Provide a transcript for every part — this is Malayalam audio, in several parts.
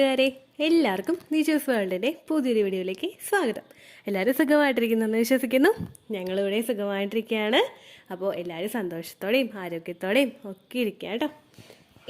കൂട്ടുകാരെ, എല്ലാവർക്കും നിജൂസ് വേൾഡിൻ്റെ പുതിയൊരു വീഡിയോയിലേക്ക് സ്വാഗതം. എല്ലാവരും സുഖമായിട്ടിരിക്കുന്നെന്ന് വിശ്വസിക്കുന്നു. ഞങ്ങളിവിടെ സുഖമായിട്ടിരിക്കുകയാണ്. അപ്പോൾ എല്ലാവരും സന്തോഷത്തോടെയും ആരോഗ്യത്തോടെയും ഒക്കെ ഇരിക്കുക കേട്ടോ.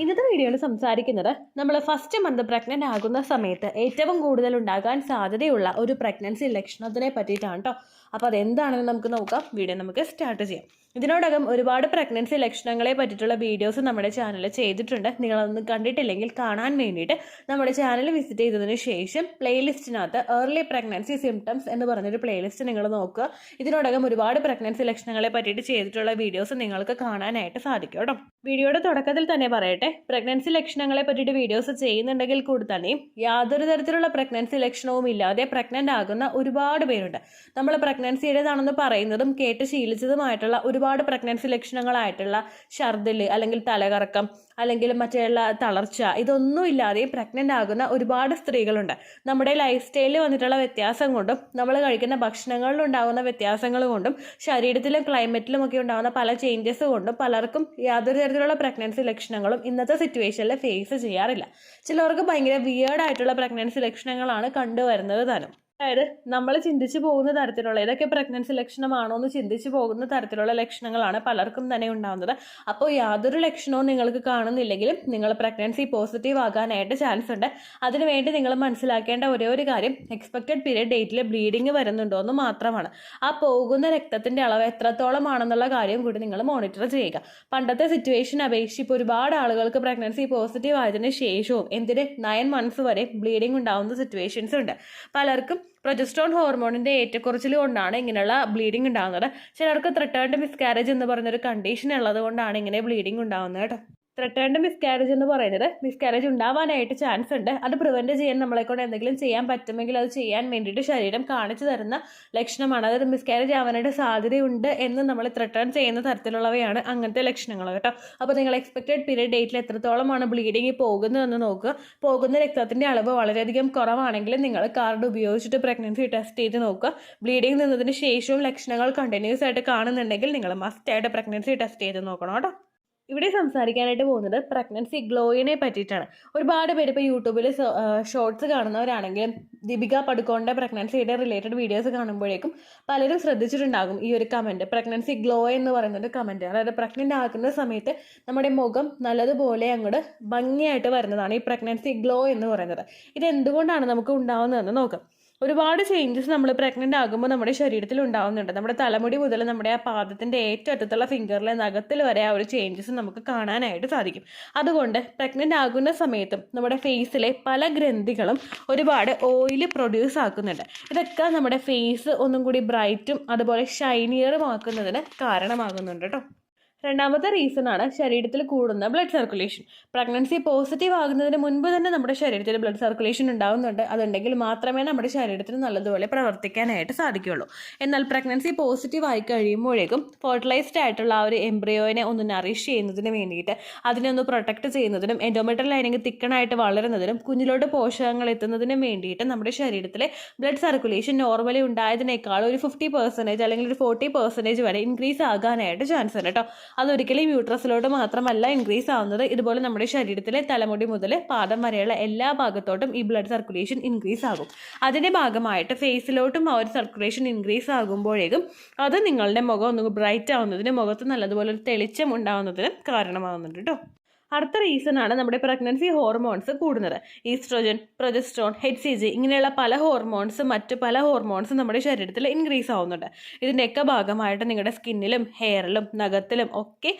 ഇന്നത്തെ വീഡിയോയിൽ സംസാരിക്കുന്നത് നമ്മൾ ഫസ്റ്റ് മന്ത് പ്രഗ്നൻ്റ് ആകുന്ന സമയത്ത് ഏറ്റവും കൂടുതൽ ഉണ്ടാകാൻ സാധ്യതയുള്ള ഒരു പ്രഗ്നൻസി ലക്ഷണത്തിനെ പറ്റിയിട്ടാണ് കേട്ടോ. അപ്പോൾ അതെന്താണെന്ന് നമുക്ക് നോക്കാം. വീഡിയോ നമുക്ക് സ്റ്റാർട്ട് ചെയ്യാം. ഇതിനോടകം ഒരുപാട് പ്രഗ്നൻസി ലക്ഷണങ്ങളെ പറ്റിയിട്ടുള്ള വീഡിയോസ് നമ്മുടെ ചാനലിൽ ചെയ്തിട്ടുണ്ട്. നിങ്ങളതൊന്നും കണ്ടിട്ടില്ലെങ്കിൽ കാണാൻ വേണ്ടിയിട്ട് നമ്മുടെ ചാനൽ വിസിറ്റ് ചെയ്തതിന് ശേഷം പ്ലേലിസ്റ്റിനകത്ത് ഏർലി പ്രഗ്നൻസി സിംറ്റംസ് എന്ന് പറഞ്ഞൊരു പ്ലേലിസ്റ്റ് നിങ്ങൾ നോക്കുക. ഇതിനോടകം ഒരുപാട് പ്രഗ്നൻസി ലക്ഷണങ്ങളെ പറ്റിയിട്ട് ചെയ്തിട്ടുള്ള വീഡിയോസ് നിങ്ങൾക്ക് കാണാനായിട്ട് സാധിക്കും കേട്ടോ. വീഡിയോയുടെ തുടക്കത്തിൽ തന്നെ പറയട്ടെ, പ്രഗ്നൻസി ലക്ഷണങ്ങളെ പറ്റിയിട്ട് വീഡിയോസ് ചെയ്യുന്നുണ്ടെങ്കിൽ കൂടി തന്നെയും യാതൊരു തരത്തിലുള്ള പ്രഗ്നൻസി ലക്ഷണവും ഇല്ലാതെ പ്രഗ്നൻ്റ് ആകുന്ന ഒരുപാട് പേരുണ്ട്. നമ്മൾ പ്രഗ്നൻസിയുടേതാണെന്ന് പറയുന്നതും കേട്ട് ശീലിച്ചതുമായിട്ടുള്ള ഒരുപാട് പ്രഗ്നൻസി ലക്ഷണങ്ങളായിട്ടുള്ള ഛർദിൽ അല്ലെങ്കിൽ തലകറക്കം അല്ലെങ്കിൽ മറ്റുള്ള തളർച്ച ഇതൊന്നും ഇല്ലാതെ പ്രഗ്നൻ്റ് ആകുന്ന ഒരുപാട് സ്ത്രീകളുണ്ട്. നമ്മുടെ ലൈഫ് സ്റ്റൈലിൽ വന്നിട്ടുള്ള വ്യത്യാസം കൊണ്ടും നമ്മൾ കഴിക്കുന്ന ഭക്ഷണങ്ങളിൽ ഉണ്ടാകുന്ന വ്യത്യാസങ്ങൾ കൊണ്ടും ശരീരത്തിലും ക്ലൈമറ്റിലും ഒക്കെ ഉണ്ടാകുന്ന പല ചേഞ്ചസ് കൊണ്ടും പലർക്കും യാതൊരു തരത്തിലുള്ള പ്രഗ്നൻസി ലക്ഷണങ്ങളും ഇന്നത്തെ സിറ്റുവേഷനിൽ ഫേസ് ചെയ്യാറില്ല. ചിലർക്ക് ഭയങ്കര വിയേർഡായിട്ടുള്ള പ്രഗ്നൻസി ലക്ഷണങ്ങളാണ് കണ്ടുവരുന്നത് താനും. അതായത് നമ്മൾ ചിന്തിച്ചു പോകുന്ന തരത്തിലുള്ള ഇതൊക്കെ പ്രഗ്നൻസി ലക്ഷണമാണോ എന്ന് ചിന്തിച്ചു പോകുന്ന തരത്തിലുള്ള ലക്ഷണങ്ങളാണ് പലർക്കും തന്നെ ഉണ്ടാകുന്നത്. അപ്പോൾ യാതൊരു ലക്ഷണവും നിങ്ങൾക്ക് കാണുന്നില്ലെങ്കിലും നിങ്ങൾ പ്രഗ്നൻസി പോസിറ്റീവ് ആകാനായിട്ട് ചാൻസ് ഉണ്ട്. അതിനുവേണ്ടി നിങ്ങൾ മനസ്സിലാക്കേണ്ട ഒരേ ഒരു കാര്യം, എക്സ്പെക്റ്റഡ് പീരിയഡ് ഡേറ്റിൽ ബ്ലീഡിങ് വരുന്നുണ്ടോ എന്ന് മാത്രമാണ്. ആ പോകുന്ന രക്തത്തിൻ്റെ അളവ് എത്രത്തോളമാണെന്നുള്ള കാര്യം കൂടി നിങ്ങൾ മോണിറ്റർ ചെയ്യുക. പണ്ടത്തെ സിറ്റുവേഷൻ അപേക്ഷിച്ച് ഇപ്പോൾ ഒരുപാട് ആളുകൾക്ക് പ്രഗ്നൻസി പോസിറ്റീവ് ആയതിനു ശേഷവും 9 months വരെ ബ്ലീഡിങ് ഉണ്ടാകുന്ന സിറ്റുവേഷൻസ് ഉണ്ട്. പലർക്കും പ്രൊജസ്ട്രോൺ ഹോർമോണിന്റെ ഏറ്റക്കുറച്ചിൽ കൊണ്ടാണ് ഇങ്ങനെയുള്ള ബ്ലീഡിങ് ഉണ്ടാകുന്നത്. ചിലർക്ക് ത്രെട്ടേൺഡ് മിസ്കാരേജ് എന്ന് പറയുന്നൊരു കണ്ടീഷൻ ഉള്ളത് കൊണ്ടാണ് ഇങ്ങനെ ബ്ലീഡിങ് ഉണ്ടാകുന്നത് കേട്ടോ. ത്രെട്ടേൺഡ് മിസ്കാരേജ് എന്ന് പറയുന്നത് മിസ്കാരേജ് ഉണ്ടാവാനായിട്ട് ചാൻസ് ഉണ്ട്. അത് പ്രിവെൻറ്റ് ചെയ്യാൻ നമ്മളെക്കൊണ്ട് എന്തെങ്കിലും ചെയ്യാൻ പറ്റുമെങ്കിൽ അത് ചെയ്യാൻ വേണ്ടിയിട്ട് ശരീരം കാണിച്ചു തരുന്ന ലക്ഷണമാണ്. അതായത് മിസ്കാരേജ് ആവാനായിട്ട് സാധ്യതയുണ്ട് എന്ന് നമ്മൾ ത്രെട്ടേൺ ചെയ്യുന്ന തരത്തിലുള്ളവയാണ് അങ്ങനത്തെ ലക്ഷണങ്ങൾ കേട്ടോ. അപ്പോൾ നിങ്ങൾ എക്സ്പെക്റ്റഡ് പീരിയഡ് ഡേറ്റിൽ എത്രത്തോളമാണ് ബ്ലീഡിങ് പോകുന്നതെന്ന് നോക്കുക. പോകുന്ന രക്തത്തിൻ്റെ അളവ് വളരെയധികം കുറവാണെങ്കിൽ നിങ്ങൾ കാർഡ് ഉപയോഗിച്ചിട്ട് പ്രഗ്നൻസി ടെസ്റ്റ് ചെയ്ത് നോക്കുക. ബ്ലീഡിങ് നിന്നതിന് ശേഷവും ലക്ഷണങ്ങൾ കണ്ടിന്യൂസ് ആയിട്ട് കാണുന്നുണ്ടെങ്കിൽ നിങ്ങൾ മസ്റ്റായിട്ട് പ്രഗ്നൻസി ടെസ്റ്റ് ചെയ്ത് നോക്കണം കേട്ടോ. ഇവിടെ സംസാരിക്കാനായിട്ട് പോകുന്നത് പ്രഗ്നൻസി ഗ്ലോയിനെ പറ്റിയിട്ടാണ്. ഒരുപാട് പേര് ഇപ്പോൾ യൂട്യൂബിൽ ഷോർട്സ് കാണുന്നവരാണെങ്കിലും ദീപിക പടുക്കോണിൻ്റെ പ്രഗ്നൻസിയുടെ റിലേറ്റഡ് വീഡിയോസ് കാണുമ്പോഴേക്കും പലരും ശ്രദ്ധിച്ചിട്ടുണ്ടാകും ഈ ഒരു കമൻറ്റ്, പ്രഗ്നൻസി ഗ്ലോ എന്ന് പറയുന്നൊരു കമൻറ്റ്. അതായത് പ്രഗ്നൻ്റ് ആക്കുന്ന സമയത്ത് നമ്മുടെ മുഖം നല്ലതുപോലെ അങ്ങോട്ട് ഭംഗിയായിട്ട് വരുന്നതാണ് ഈ പ്രഗ്നൻസി ഗ്ലോ എന്ന് പറയുന്നത്. ഇത് എന്തുകൊണ്ടാണ് നമുക്ക് ഉണ്ടാവുന്നതെന്ന് നോക്കാം. ഒരുപാട് ചേഞ്ചസ് നമ്മൾ പ്രഗ്നൻ്റ് ആകുമ്പോൾ നമ്മുടെ ശരീരത്തിൽ ഉണ്ടാകുന്നുണ്ട്. നമ്മുടെ തലമുടി മുതൽ നമ്മുടെ ആ പാദത്തിൻ്റെ ഏറ്റവും അറ്റത്തുള്ള ഫിംഗറിലെ നഖത്തിൽ വരെ ആ ഒരു ചേഞ്ചസ് നമുക്ക് കാണാനായിട്ട് സാധിക്കും. അതുകൊണ്ട് പ്രഗ്നൻ്റ് ആകുന്ന സമയത്തും നമ്മുടെ ഫേസിലെ പല ഗ്രന്ഥികളും ഒരുപാട് ഓയിൽ പ്രൊഡ്യൂസ് ആക്കുന്നുണ്ട്. ഇതൊക്കെ നമ്മുടെ ഫേസ് ഒന്നും കൂടി ബ്രൈറ്റും അതുപോലെ ഷൈനിയറും ആക്കുന്നതിന് കാരണമാകുന്നുണ്ട് കേട്ടോ. രണ്ടാമത്തെ റീസൺ ആണ് ശരീരത്തിൽ കൂടുന്ന ബ്ലഡ് സർക്കുലേഷൻ. പ്രഗ്നൻസി പോസിറ്റീവ് ആകുന്നതിന് മുൻപ് തന്നെ നമ്മുടെ ശരീരത്തിൽ ബ്ലഡ് സർക്കുലേഷൻ ഉണ്ടാകുന്നുണ്ട്. അതുണ്ടെങ്കിൽ മാത്രമേ നമ്മുടെ ശരീരത്തിന് നല്ലതുപോലെ പ്രവർത്തിക്കാനായിട്ട് സാധിക്കുകയുള്ളൂ. എന്നാൽ പ്രഗ്നൻസി പോസിറ്റീവ് ആയി കഴിയുമ്പോഴേക്കും ഫെർട്ടിലൈസ്ഡ് ആയിട്ടുള്ള ആ ഒരു എംബ്രിയോനെ ഒന്ന് നറിഷ് ചെയ്യുന്നതിന് വേണ്ടിയിട്ട്, അതിനെ ഒന്ന് പ്രൊട്ടക്ട് ചെയ്യുന്നതിനും എൻഡോമെട്രിയൽ ലൈനിങ് തിക്കണായിട്ട് വളരുന്നതിനും കുഞ്ഞിലോട്ട് പോഷകങ്ങൾ എത്തുന്നതിനും വേണ്ടിയിട്ട് നമ്മുടെ ശരീരത്തിലെ ബ്ലഡ് സർക്കുലേഷൻ നോർമലി ഉണ്ടായതിനേക്കാൾ ഒരു 50% അല്ലെങ്കിൽ ഒരു 40% വരെ ഇൻക്രീസ് ആകാനായിട്ട് ചാൻസ് ഉണ്ട് കേട്ടോ. അതൊരിക്കലും യൂട്രസിലോട്ട് മാത്രമല്ല ഇൻക്രീസ് ആവുന്നത്. ഇതുപോലെ നമ്മുടെ ശരീരത്തിലെ തലമുടി മുതൽ പാദം വരെയുള്ള എല്ലാ ഭാഗത്തോട്ടും ഈ ബ്ലഡ് സർക്കുലേഷൻ ഇൻക്രീസ് ആകും. അതിൻ്റെ ഭാഗമായിട്ട് ഫേസിലോട്ടും ആ ഒരു സർക്കുലേഷൻ ഇൻക്രീസ് ആകുമ്പോഴേക്കും അത് നിങ്ങളുടെ മുഖം ഒന്ന് ബ്രൈറ്റ് ആവുന്നതിന്, മുഖത്ത് നല്ലതുപോലെ ഒരു തെളിച്ചം ഉണ്ടാവുന്നതിന് കാരണമാകുന്നുണ്ട് കേട്ടോ. അടുത്ത റീസൺ ആണ് നമ്മുടെ പ്രഗ്നൻസി ഹോർമോൺസ് കൂടുന്നത്. ഈസ്ട്രോജൻ, പ്രൊജസ്ട്രോൺ, HCG ഇങ്ങനെയുള്ള പല ഹോർമോൺസും മറ്റു പല ഹോർമോൺസും നമ്മുടെ ശരീരത്തിൽ ഇൻക്രീസ് ആവുന്നുണ്ട്. ഇതിൻ്റെയൊക്കെ ഭാഗമായിട്ട് നിങ്ങളുടെ സ്കിന്നിലും ഹെയറിലും നഖത്തിലും ഒക്കെ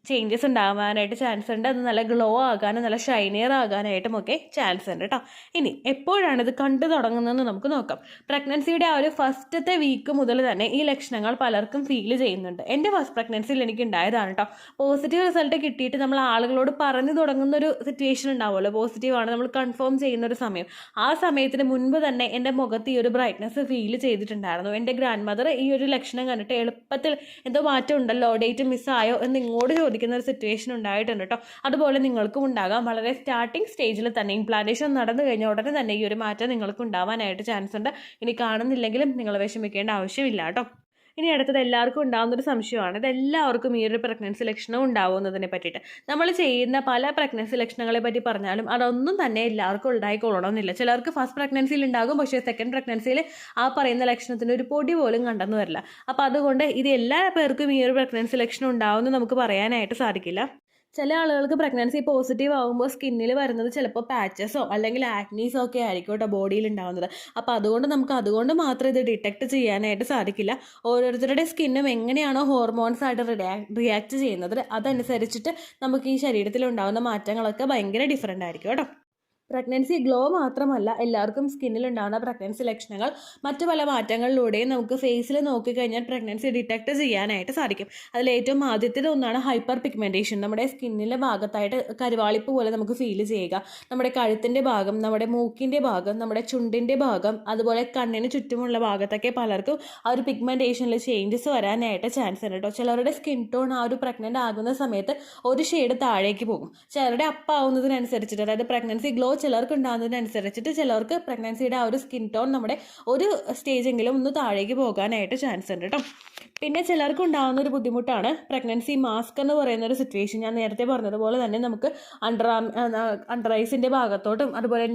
ചേഞ്ചസ് ഉണ്ടാകാനായിട്ട് ചാൻസ് ഉണ്ട്. അത് നല്ല ഗ്ലോ ആകാനും നല്ല ഷൈനിയർ ആകാനായിട്ടും ഒക്കെ ചാൻസ് ഉണ്ട് കേട്ടോ. ഇനി എപ്പോഴാണ് ഇത് കണ്ടു തുടങ്ങുന്നതെന്ന് നമുക്ക് നോക്കാം. പ്രഗ്നൻസിയുടെ ആ ഒരു ഫസ്റ്റത്തെ വീക്ക് മുതൽ തന്നെ ഈ ലക്ഷണങ്ങൾ പലർക്കും ഫീൽ ചെയ്യുന്നുണ്ട്. എൻ്റെ ഫസ്റ്റ് പ്രഗ്നൻസിയിൽ എനിക്ക് ഉണ്ടായതാണ് കേട്ടോ. പോസിറ്റീവ് റിസൾട്ട് കിട്ടിയിട്ട് നമ്മൾ ആളുകളോട് പറഞ്ഞു തുടങ്ങുന്ന ഒരു സിറ്റുവേഷൻ ഉണ്ടാവുമല്ലോ, പോസിറ്റീവാണ് നമ്മൾ കൺഫേം ചെയ്യുന്ന ഒരു സമയം. ആ സമയത്തിന് മുൻപ് തന്നെ എൻ്റെ മുഖത്ത് ഈ ഒരു ബ്രൈറ്റ്നസ് ഫീൽ ചെയ്തിട്ടുണ്ടായിരുന്നു. എൻ്റെ ഗ്രാൻഡ് മദർ ഈ ഒരു ലക്ഷണം കണ്ടിട്ട് എളുപ്പത്തിൽ എന്തോ മാറ്റം ഉണ്ടല്ലോ, ഡേറ്റ് മിസ്സായോ എന്ന് ഇങ്ങോട്ട് ചോദിക്കുന്ന ഒരു സിറ്റുവേഷൻ ഉണ്ടായിട്ടുണ്ട് കേട്ടോ. അതുപോലെ നിങ്ങൾക്കും ഉണ്ടാകാം. വളരെ സ്റ്റാർട്ടിങ് സ്റ്റേജിൽ തന്നെ ഇംപ്ലാന്റേഷൻ നടന്നു കഴിഞ്ഞ ഉടനെ തന്നെ ഈ ഒരു മാറ്റം നിങ്ങൾക്ക് ഉണ്ടാവാനായിട്ട് ചാൻസ് ഉണ്ട്. ഇനി കാണുന്നില്ലെങ്കിലും നിങ്ങൾ വിഷമിക്കേണ്ട ആവശ്യമില്ല കേട്ടോ. ഇനി അടുത്തത് എല്ലാവർക്കും ഉണ്ടാകുന്നൊരു സംശയമാണ്. ഇതെല്ലാവർക്കും ഈ ഒരു പ്രഗ്നൻസി ലക്ഷണം ഉണ്ടാവുന്നതിനെ പറ്റിയിട്ട്. നമ്മൾ ചെയ്യുന്ന പല പ്രഗ്നൻസി ലക്ഷണങ്ങളെ പറ്റി പറഞ്ഞാലും അതൊന്നും തന്നെ എല്ലാവർക്കും ഉണ്ടായിക്കൊള്ളണമെന്നില്ല. ചിലർക്ക് ഫസ്റ്റ് പ്രഗ്നൻസിയിൽ ഉണ്ടാകും, പക്ഷേ സെക്കൻഡ് പ്രഗ്നൻസിയിൽ ആ പറയുന്ന ലക്ഷണത്തിന് ഒരു പൊടി പോലും കണ്ടെന്ന് വരില്ല. അപ്പോൾ അതുകൊണ്ട് ഇത് എല്ലാ പേർക്കും ഈ ഒരു പ്രഗ്നൻസി ലക്ഷണം ഉണ്ടാവുമെന്ന് നമുക്ക് പറയാനായിട്ട് സാധിക്കില്ല. ചില ആളുകൾക്ക് പ്രഗ്നൻസി പോസിറ്റീവ് ആകുമ്പോൾ സ്കിന്നിൽ വരുന്നത് ചിലപ്പോൾ പാച്ചസോ അല്ലെങ്കിൽ ആക്നീസോ ഒക്കെ ആയിരിക്കും കേട്ടോ ബോഡിയിൽ ഉണ്ടാകുന്നത്. അപ്പോൾ അതുകൊണ്ട് മാത്രം ഇത് ഡിറ്റക്ട് ചെയ്യാനായിട്ട് സാധിക്കില്ല. ഓരോരുത്തരുടെ സ്കിന്നും എങ്ങനെയാണോ ഹോർമോൺസ് ആയിട്ട് റിയാക്ട് ചെയ്യുന്നത് അതനുസരിച്ചിട്ട് നമുക്ക് ഈ ശരീരത്തിൽ ഉണ്ടാകുന്ന മാറ്റങ്ങളൊക്കെ ഭയങ്കര ഡിഫറെൻ്റ് ആയിരിക്കും കേട്ടോ. പ്രഗ്നൻസി ഗ്ലോ മാത്രമല്ല, എല്ലാവർക്കും സ്കിന്നിൽ ഉണ്ടാകുന്ന പ്രഗ്നൻസി ലക്ഷണങ്ങൾ മറ്റു പല മാറ്റങ്ങളിലൂടെയും നമുക്ക് ഫേസിൽ നോക്കിക്കഴിഞ്ഞാൽ പ്രഗ്നൻസി ഡിറ്റക്ട് ചെയ്യാനായിട്ട് സാധിക്കും. അതിൽ ഏറ്റവും ആദ്യത്തേത് ഒന്നാണ് ഹൈപ്പർ പിഗ്മെൻറ്റേഷൻ. നമ്മുടെ സ്കിന്നിൻ്റെ ഭാഗത്തായിട്ട് കരുവാളിപ്പ് പോലെ നമുക്ക് ഫീൽ ചെയ്യുക. നമ്മുടെ കഴുത്തിൻ്റെ ഭാഗം, നമ്മുടെ മൂക്കിൻ്റെ ഭാഗം, നമ്മുടെ ചുണ്ടിൻ്റെ ഭാഗം, അതുപോലെ കണ്ണിന് ചുറ്റുമുള്ള ഭാഗത്തൊക്കെ പലർക്കും ആ ഒരു പിഗ്മെൻറ്റേഷനിൽ ചേഞ്ചസ് വരാനായിട്ട് ചാൻസ് ഉണ്ട് കേട്ടോ. ചിലരുടെ സ്കിൻ ടോൺ ആ ഒരു പ്രഗ്നൻ്റ് ആകുന്ന സമയത്ത് ഒരു ഷെയ്ഡ് താഴേക്ക് പോകും. ചിലരുടെ അപ്പാവുന്നതിനനുസരിച്ചിട്ട്, അതായത് പ്രഗ്നൻസി ഗ്ലോ ചിലർക്ക് ഉണ്ടാകുന്നതിനനുസരിച്ചിട്ട് ചിലർക്ക് പ്രഗ്നൻസിയുടെ ആ ഒരു സ്കിൻ ടോൺ നമ്മുടെ ഒരു സ്റ്റേജെങ്കിലും ഒന്ന് താഴേക്ക് പോകാനായിട്ട് ചാൻസ് ഉണ്ട് കേട്ടോ. പിന്നെ ചിലർക്ക് ഉണ്ടാകുന്ന ഒരു ബുദ്ധിമുട്ടാണ് പ്രഗ്നൻസി മാസ്ക് എന്ന് പറയുന്ന ഒരു സിറ്റുവേഷൻ. ഞാൻ നേരത്തെ പറഞ്ഞതുപോലെ തന്നെ നമുക്ക് അണ്ടർ ഐസിൻ്റെ ഭാഗത്തോട്ടും അതുപോലെ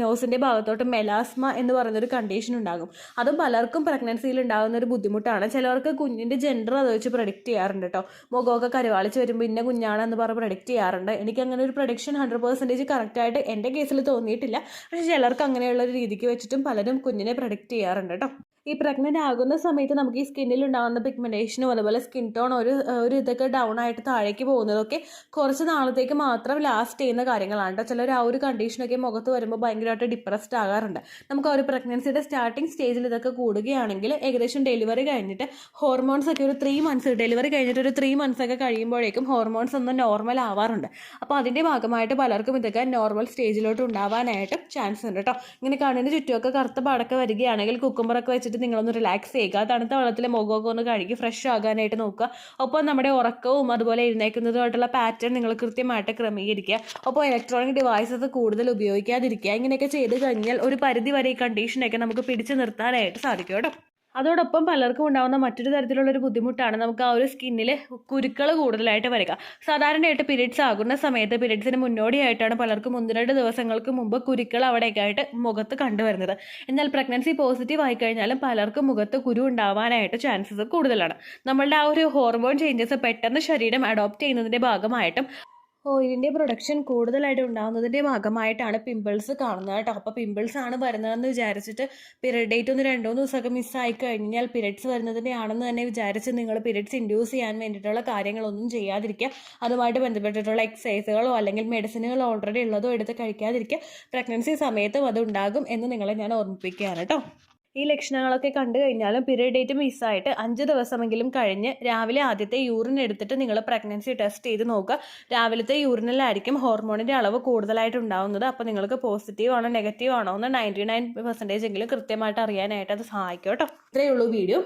നോസിൻ്റെ ഭാഗത്തോട്ടും മെലാസ്മ എന്ന് പറയുന്നൊരു കണ്ടീഷൻ ഉണ്ടാകും. അതും പലർക്കും പ്രഗ്നൻസിയിൽ ഉണ്ടാകുന്ന ഒരു ബുദ്ധിമുട്ടാണ്. ചിലർക്ക് കുഞ്ഞിൻ്റെ ജെൻഡർ അത് വെച്ച് പ്രഡിക്റ്റ് ചെയ്യാറുണ്ട് കേട്ടോ. മുഖമൊക്കെ കരുവാളിച്ച് വരുമ്പോൾ ഇന്ന കുഞ്ഞാണെന്ന് പറഞ്ഞ് പ്രഡിക്റ്റ് ചെയ്യാറുണ്ട്. എനിക്ക് അങ്ങനെ ഒരു പ്രഡിക്ഷൻ 100% കറക്റ്റായിട്ട് എൻ്റെ കേസിൽ തോന്നിയിട്ടില്ല. പക്ഷേ ചിലർക്ക് അങ്ങനെയുള്ള ഒരു രീതിക്ക് വെച്ചിട്ടും പലരും കുഞ്ഞിനെ പ്രഡിക്റ്റ് ചെയ്യാറുണ്ട് കേട്ടോ. ഈ പ്രഗ്നൻ്റ് ആകുന്ന സമയത്ത് നമുക്ക് ഈ സ്കിന്നിൽ ഉണ്ടാകുന്ന പിഗ്മെൻറ്റേഷനും അതുപോലെ സ്കിൻ ടോൺ ഒരു ഇതൊക്കെ ഡൗൺ ആയിട്ട് താഴേക്ക് പോകുന്നതൊക്കെ കുറച്ച് നാളത്തേക്ക് മാത്രം ലാസ്റ്റ് ചെയ്യുന്ന കാര്യങ്ങളാണ് കേട്ടോ. ചിലർ ആ ഒരു കണ്ടീഷനൊക്കെ മുഖത്ത് വരുമ്പോൾ ഭയങ്കരമായിട്ട് ഡിപ്രസ്ഡ് ആകാറുണ്ട്. നമുക്ക് ആ ഒരു പ്രഗ്നൻസിയുടെ സ്റ്റാർട്ടിങ് സ്റ്റേജിൽ ഇതൊക്കെ കൂടുകയാണെങ്കിൽ ഏകദേശം ഡെലിവറി കഴിഞ്ഞിട്ട് ഹോർമോൺസ് ഒക്കെ ഒരു 3 months, ഡെലിവറി കഴിഞ്ഞിട്ട് ഒരു 3 months ഒക്കെ കഴിയുമ്പോഴേക്കും ഹോർമോൺസ് ഒന്ന് നോർമൽ ആവാറുണ്ട്. അപ്പോൾ അതിൻ്റെ ഭാഗമായിട്ട് പലർക്കും ഇതൊക്കെ നോർമൽ സ്റ്റേജിലോട്ട് ഉണ്ടാവാനായിട്ട് ചാൻസ് ഉണ്ട് കേട്ടോ. ഇങ്ങനെ കണ്ണിന് ചുറ്റുമൊക്കെ കറുത്ത പാടൊക്കെ വരികയാണെങ്കിൽ കുക്കുമ്പറൊക്കെ വെച്ചിട്ട് നിങ്ങളൊന്ന് റിലാക്സ് ചെയ്യുക. തണുത്ത വെള്ളത്തിൽ മുഖമൊക്കെ ഒന്ന് കഴുകി ഫ്രഷ് ആകാനായിട്ട് നോക്കുക. ഒപ്പം നമ്മുടെ ഉറക്കവും അതുപോലെ എഴുന്നേൽക്കുന്നതുമായിട്ടുള്ള പാറ്റേൺ നിങ്ങൾ കൃത്യമായിട്ട് ക്രമീകരിക്കുക. അപ്പോൾ ഇലക്ട്രോണിക് ഡിവൈസസ് കൂടുതൽ ഉപയോഗിക്കാതിരിക്കുക. ഇങ്ങനെയൊക്കെ ചെയ്ത് കഴിഞ്ഞാൽ ഒരു പരിധി വരെ ഈ കണ്ടീഷനൊക്കെ നമുക്ക് പിടിച്ചു നിർത്താനായിട്ട് സാധിക്കും കേട്ടോ. അതോടൊപ്പം പലർക്കും ഉണ്ടാകുന്ന മറ്റൊരു തരത്തിലുള്ളൊരു ബുദ്ധിമുട്ടാണ് നമുക്ക് ആ ഒരു സ്കിന്നിൽ കുരുക്കൾ കൂടുതലായിട്ട് വരിക. സാധാരണയായിട്ട് പീരീഡ്സ് ആകുന്ന സമയത്ത് പീരീഡ്സിന് മുന്നോടിയായിട്ടാണ് പലർക്കും 1-2 ദിവസങ്ങൾക്ക് മുമ്പ് കുരുക്കൾ അവിടെയൊക്കെ ആയിട്ട് മുഖത്ത് കണ്ടുവരുന്നത്. എന്നാൽ പ്രഗ്നൻസി പോസിറ്റീവ് ആയിക്കഴിഞ്ഞാലും പലർക്കും മുഖത്ത് കുരു ഉണ്ടാവാനായിട്ട് ചാൻസസ് കൂടുതലാണ്. നമ്മളുടെ ആ ഒരു ഹോർമോൺ ചേഞ്ചസ് പെട്ടെന്ന് ശരീരം അഡോപ്റ്റ് ചെയ്യുന്നതിൻ്റെ ഭാഗമായിട്ടും ഓയിലിൻ്റെ പ്രൊഡക്ഷൻ കൂടുതലായിട്ട് ഉണ്ടാകുന്നതിൻ്റെ ഭാഗമായിട്ടാണ് പിമ്പിൾസ് കാണുന്നത് കേട്ടോ. അപ്പോൾ പിമ്പിൾസ് ആണ് വരുന്നതെന്ന് വിചാരിച്ചിട്ട് പീരിയഡ് ഡേറ്റ് ഒന്ന് 2-3 ദിവസമൊക്കെ മിസ്സായി കഴിഞ്ഞാൽ പീരിയഡ്സ് വരുന്നതിൻ്റെ ആണെന്ന് തന്നെ വിചാരിച്ച് നിങ്ങൾ പീരിയഡ്സ് ഇൻഡ്യൂസ് ചെയ്യാൻ വേണ്ടിയിട്ടുള്ള കാര്യങ്ങളൊന്നും ചെയ്യാതിരിക്കുക. അതുമായിട്ട് ബന്ധപ്പെട്ടിട്ടുള്ള എക്സസൈസുകളോ അല്ലെങ്കിൽ മെഡിസിനുകളോ ഓൾറെഡി ഉള്ളതോ എടുത്ത് കഴിക്കാതിരിക്കുക. പ്രഗ്നൻസി സമയത്തും അതുണ്ടാകും എന്ന് നിങ്ങളെ ഞാൻ ഓർമ്മിപ്പിക്കുകയാണ് കേട്ടോ. ഈ ലക്ഷണങ്ങളൊക്കെ കണ്ടു കഴിഞ്ഞാലും പീരിയഡ് ഡേറ്റ് മിസ്സായിട്ട് 5 ദിവസമെങ്കിലും കഴിഞ്ഞ് രാവിലെ ആദ്യത്തെ യൂറിൻ എടുത്തിട്ട് നിങ്ങൾ പ്രഗ്നൻസി ടെസ്റ്റ് ചെയ്ത് നോക്കുക. രാവിലത്തെ യൂറിനിലായിരിക്കും ഹോർമോണിൻ്റെ അളവ് കൂടുതലായിട്ട് ഉണ്ടാകുന്നത്. അപ്പോൾ നിങ്ങൾക്ക് പോസിറ്റീവ് ആണോ നെഗറ്റീവ് ആണോ എന്ന് 99% എങ്കിലും കൃത്യമായിട്ട് അറിയാനായിട്ട് അത് സഹായിക്കും കേട്ടോ. ഇത്രയേ ഉള്ളൂ വീഡിയോ.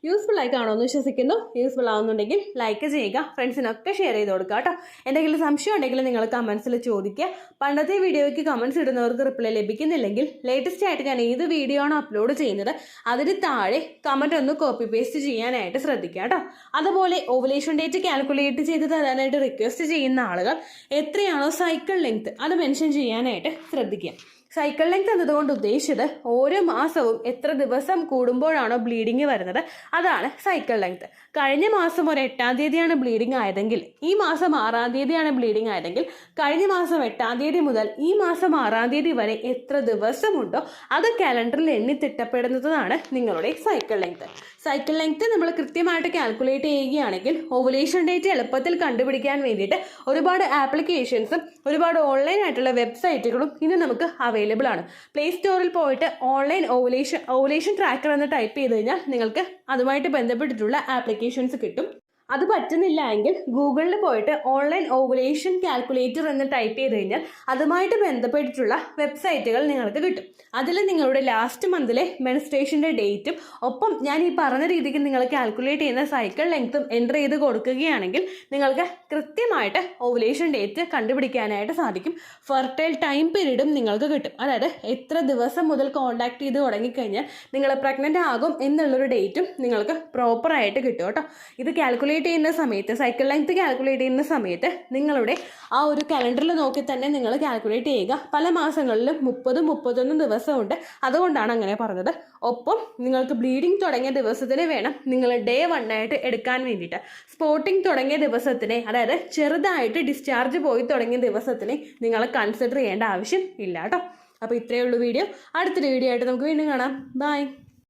യൂസ്ഫുൾ ആയി കാണുമെന്ന് വിശ്വസിക്കുന്നു. യൂസ്ഫുൾ ആവുന്നുണ്ടെങ്കിൽ ലൈക്ക് ചെയ്യുക, ഫ്രണ്ട്സിനൊക്കെ ഷെയർ ചെയ്ത് കൊടുക്കുക കേട്ടോ. എന്തെങ്കിലും സംശയം ഉണ്ടെങ്കിൽ നിങ്ങൾ കമൻസിൽ ചോദിക്കുക. പണ്ടത്തെ വീഡിയോയ്ക്ക് കമൻസ് ഇടുന്നവർക്ക് റിപ്ലൈ ലഭിക്കുന്നില്ലെങ്കിൽ ലേറ്റസ്റ്റ് ആയിട്ട് ഞാൻ ഏത് വീഡിയോ ആണോ അപ്ലോഡ് ചെയ്യുന്നത് അതിന് താഴെ കമൻറ്റ് ഒന്ന് കോപ്പി പേസ്റ്റ് ചെയ്യാനായിട്ട് ശ്രദ്ധിക്കുക കേട്ടോ. അതുപോലെ ഓവുലേഷൻ ഡേറ്റ് കാൽക്കുലേറ്റ് ചെയ്ത് തരാനായിട്ട് റിക്വസ്റ്റ് ചെയ്യുന്ന ആളുകൾ എത്രയാണോ സൈക്കിൾ ലെങ്ത് അത് മെൻഷൻ ചെയ്യാനായിട്ട് ശ്രദ്ധിക്കുക. സൈക്കിൾ ലെങ്ത് എന്നതുകൊണ്ട് ഉദ്ദേശിച്ചത് ഓരോ മാസവും എത്ര ദിവസം കൂടുമ്പോഴാണോ ബ്ലീഡിങ് വരുന്നത് അതാണ് സൈക്കിൾ ലെങ്ത്. കഴിഞ്ഞ മാസം ഒരു 8-ാം തീയതിയാണ് ബ്ലീഡിങ് ആയതെങ്കിൽ ഈ മാസം 6-ാം തീയതിയാണ് ബ്ലീഡിങ് ആയതെങ്കിൽ കഴിഞ്ഞ മാസം 8-ാം തീയതി മുതൽ ഈ മാസം 6-ാം തീയതി വരെ എത്ര ദിവസമുണ്ടോ അത് കാലണ്ടറിൽ എണ്ണി തിട്ടപ്പെടുന്നതാണ് നിങ്ങളുടെ സൈക്കിൾ ലെങ്ത്. സൈക്കിൾ ലെങ്ത് നമ്മൾ കൃത്യമായിട്ട് കാൽക്കുലേറ്റ് ചെയ്യുകയാണെങ്കിൽ ഓവുലേഷൻ ഡേറ്റ് എളുപ്പത്തിൽ കണ്ടുപിടിക്കാൻ വേണ്ടിയിട്ട് ഒരുപാട് ആപ്ലിക്കേഷൻസും ഒരുപാട് ഓൺലൈൻ ആയിട്ടുള്ള വെബ്സൈറ്റുകളും ഇന്ന് നമുക്ക് അവൈലബിൾ ആണ്. പ്ലേ സ്റ്റോറിൽ പോയിട്ട് ഓൺലൈൻ ഓവുലേഷൻ ട്രാക്കർ എന്ന് ടൈപ്പ് ചെയ്ത് കഴിഞ്ഞാൽ നിങ്ങൾക്ക് അതുമായിട്ട് ബന്ധപ്പെട്ടിട്ടുള്ള ആപ്ലിക്കേഷൻസ് കിട്ടും. അത് പറ്റുന്നില്ല എങ്കിൽ ഗൂഗിളിൽ പോയിട്ട് ഓൺലൈൻ ഓവുലേഷൻ കാൽക്കുലേറ്റർ എന്ന് ടൈപ്പ് ചെയ്ത് കഴിഞ്ഞാൽ അതുമായിട്ട് ബന്ധപ്പെട്ടിട്ടുള്ള വെബ്സൈറ്റുകൾ നിങ്ങൾക്ക് കിട്ടും. അതിൽ നിങ്ങളുടെ ലാസ്റ്റ് മന്തിലെ മെൻസ്ട്രേഷൻ്റെ ഡേറ്റും ഒപ്പം ഞാൻ ഈ പറഞ്ഞ രീതിക്ക് നിങ്ങൾ കാൽക്കുലേറ്റ് ചെയ്യുന്ന സൈക്കിൾ ലെങ്ത്തും എൻ്റർ ചെയ്ത് കൊടുക്കുകയാണെങ്കിൽ നിങ്ങൾക്ക് കൃത്യമായിട്ട് ഓവുലേഷൻ ഡേറ്റ് കണ്ടുപിടിക്കാനായിട്ട് സാധിക്കും. ഫെർട്ടൈൽ ടൈം പീരീഡും നിങ്ങൾക്ക് കിട്ടും. അതായത് എത്ര ദിവസം മുതൽ കോൺടാക്ട് ചെയ്ത് തുടങ്ങിക്കഴിഞ്ഞാൽ നിങ്ങൾ പ്രഗ്നൻ്റ് ആകും എന്നുള്ളൊരു ഡേറ്റും നിങ്ങൾക്ക് പ്രോപ്പറായിട്ട് കിട്ടും കേട്ടോ. ഇത് കാൽക്കുലേറ്റ് ചെയ്യുന്ന സമയത്ത്, സൈക്കിൾ ലെങ്ത് കാൽക്കുലേറ്റ് ചെയ്യുന്ന സമയത്ത് നിങ്ങളുടെ ആ ഒരു കലണ്ടറിൽ നോക്കി തന്നെ നിങ്ങൾ കാൽക്കുലേറ്റ് ചെയ്യുക. പല മാസങ്ങളിലും 30-31 ദിവസമുണ്ട്, അതുകൊണ്ടാണ് അങ്ങനെ പറഞ്ഞത്. ഒപ്പം നിങ്ങൾക്ക് ബ്ലീഡിങ് തുടങ്ങിയ ദിവസത്തിന് വേണം നിങ്ങൾ ഡേ 1 ആയിട്ട് എടുക്കാൻ വേണ്ടിയിട്ട്. സ്പോട്ടിങ് തുടങ്ങിയ ദിവസത്തിനെ, അതായത് ചെറുതായിട്ട് ഡിസ്ചാർജ് പോയി തുടങ്ങിയ ദിവസത്തിനെ നിങ്ങൾ കൺസിഡർ ചെയ്യേണ്ട ആവശ്യം ഇല്ല കേട്ടോ. അപ്പോൾ ഇത്രയേ ഉള്ളൂ വീഡിയോ. അടുത്തൊരു വീഡിയോ ആയിട്ട് നമുക്ക് വീണ്ടും കാണാം. ബൈ.